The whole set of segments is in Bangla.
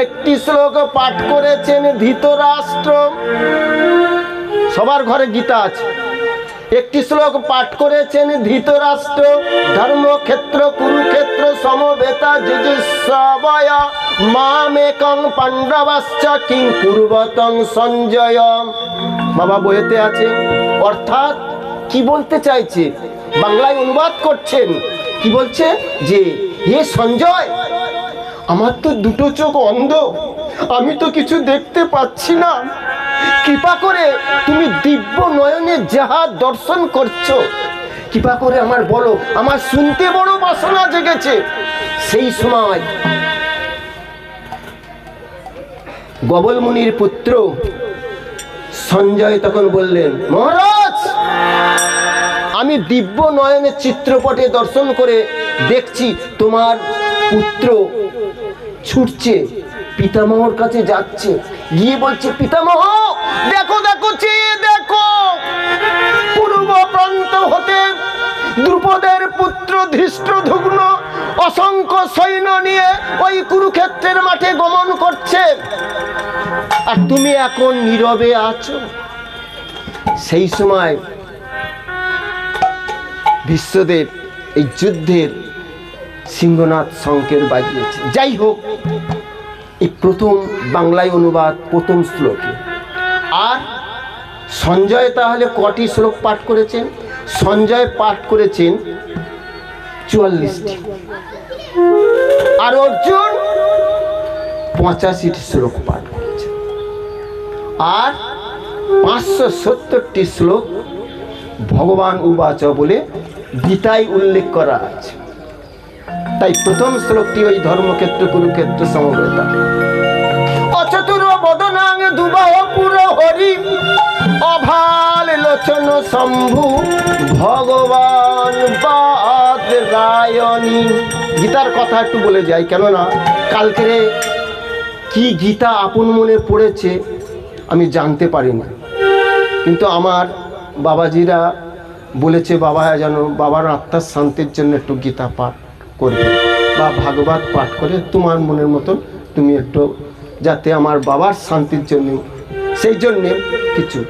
একটি শ্লোক পাঠ করেছেন ধৃতরাষ্ট্র। সবার ঘরে গীতা আছে। একটি শ্লোক পাঠ করেছেন ধৃতরাষ্ট্র। ধর্মক্ষেত্র কুরুক্ষেত্র সমবেতা যুযুৎসবয়া মামেকং পাণ্ডবাশ্চ কিং কুর্বতং সঞ্জয়। বাবা বইতে আছে। অর্থাৎ কি বলতে চাইছে, বাংলায় অনুবাদ করছেন। কি বলছে যে হে সঞ্জয়, আমার তো দুটো চোখ অন্ধ, আমি তো কিছু দেখতে পাচ্ছি না। কৃপা করে তুমি দিব্য নয়নে যাহা দর্শন করছো, কৃপা করে আমার বলো, আমার শুনতে বড় বাসনা জেগেছে। সেই সময় গবল মুনির পুত্র সঞ্জয় তখন বললেন, মহারাজ, আমি দিব্য নয়নের চিত্রপটে দর্শন করে দেখছি তোমার পুত্র ছুটছে, পিতামহর কাছে যাচ্ছে। গিয়ে বলছে, পিতামহ দেখো দেখো, চেয়ে দেখো, পূর্ব প্রান্ত হতে দ্রুপদের পুত্র ধৃষ্টদ্যুম্ন অসংখ্য সৈন্য নিয়ে ওই কুরুক্ষেত্রের মাঠে গমন করছে, আর তুমি এখন নীরবে আছো। সেই সময় বিশ্বদেব এই যুদ্ধের সিংহনাদ শঙ্কের বাজিয়েছে। যাই হোক, এই প্রথম বাংলায় অনুবাদ প্রথম শ্লোকে। আর সঞ্জয় তাহলে কটি শ্লোক পাঠ করেছেন? সঞ্জয় পাঠ করেছেন 44টি, আর অর্জুন 85টি শ্লোক পাঠ করেছেন, আর 570টি শ্লোক ভগবান উবাচ বলে গীতায় উল্লেখ করা আছে। তাই প্রথম শ্লোকটি ওই ধর্মক্ষেত্র কুরুক্ষেত্র সমবেতা। অচতুর বদনাং দুবাহ পুর হরি অভাল লোচন শম্ভু ভগবান বাদ রায়ণী। গীতার কথা একটু বলে যাই, কেননা কালকে কি গীতা আপন মনে পড়েছে আমি জানতে পারিনি, কিন্তু আমার বাবাজিরা বলেছে বাবা যেন বাবার আত্মার শান্তির জন্য একটু গীতা পাঠ করবে বা ভাগবত পাঠ করে তোমার মনের মতন তুমি একটু, যাতে আমার বাবার শান্তির জন্য, সেই জন্যে কিছু।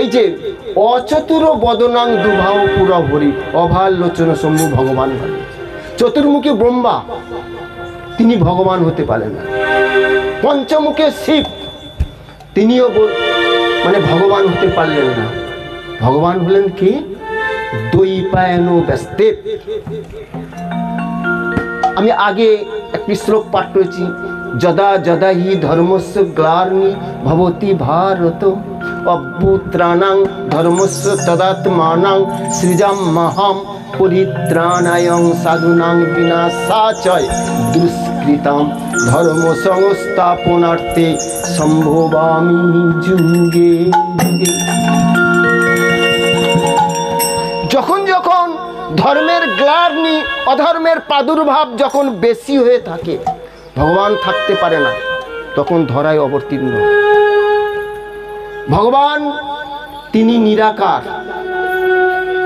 এই যে অচতুর বদনাং দুভাও পুরা হরি অভাল লোচন শম্ভু ভগবান ভাবে, চতুর্মুখী ব্রহ্মা তিনি ভগবান হতে পারেন না, পঞ্চমুখে শিব তিনিও মানে ভগবান হতে পারলেন না। ভগবান হলেন কি? দ্বৈপায়ন ব্যস্তেব। আমি আগে একটি শ্লোক পাঠ করেছি, যদা যদা হি ধর্মস্য গ্লার্নি ভবতি ভারত অভ্যুত্রাণাং ধর্মস্য তদাত্মানাং সৃজাম্যহং পরিত্রাণায়ং সাধুনাং বিনাশায় দুষ্কৃতাম ধর্ম সংস্থাপনার্থে সম্ভবামি যুগে যুগে। যখন যখন ধর্মের গ্লানি অধর্মের প্রাদুর্ভাব যখন বেশি হয়ে থাকে, ভগবান থাকতে পারে না, তখন ধরায় অবতীর্ণ। ভগবান তিনি নিরাকার।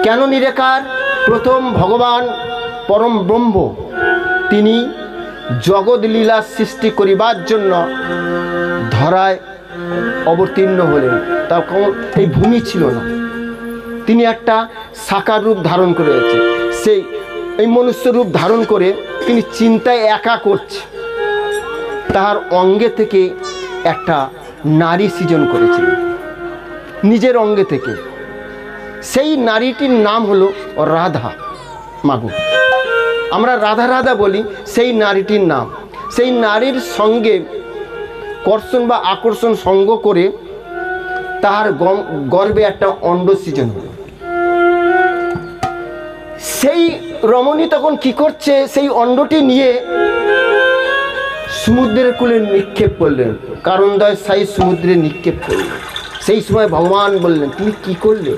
কেন নিরাকার? প্রথম ভগবান পরম ব্রহ্ম, তিনি জগৎ লীলা সৃষ্টি করিবার জন্য ধরায় অবতীর্ণ হলেন। তখন এই ভূমি ছিল না, তিনি একটা সাকার রূপ ধারণ করেছে। সেই এই মনুষ্য রূপ ধারণ করে তিনি চিন্তায় একা করছে, তার অঙ্গে থেকে একটা নারী সৃজন করেছিলেন, নিজের অঙ্গে থেকে। সেই নারীটির নাম হলো রাধা মাগু, আমরা রাধা রাধা বলি, সেই নারীটির নাম। সেই নারীর সঙ্গে কর্ষণ বা আকর্ষণ সঙ্গ করে তার গর্ভে একটা অণ্ড সৃজন হলো। সেই রমণী তখন কি করছে, সেই অণ্ডটি নিয়ে সমুদ্রের কূলে নিক্ষেপ করলেন, কারণদয় সাই সমুদ্রে নিক্ষেপ করলেন। সেই সময় ভগবান বললেন, তুমি কি করলে?